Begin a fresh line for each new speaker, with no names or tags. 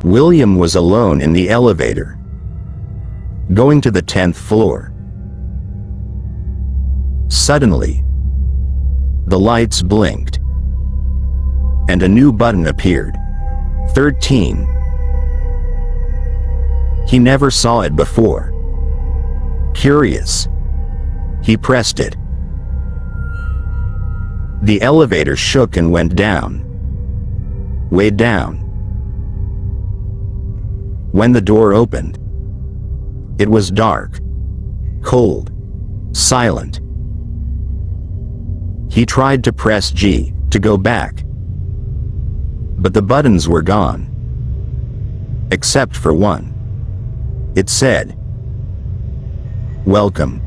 William was alone in the elevator, going to the 10th floor. Suddenly, the lights blinked, and a new button appeared. 13. He never saw it before. Curious, he pressed it. The elevator shook and went down. Way down. When the door opened, it was dark, cold, silent. He tried to press G to go back, but the buttons were gone. Except for one. It said, "Welcome."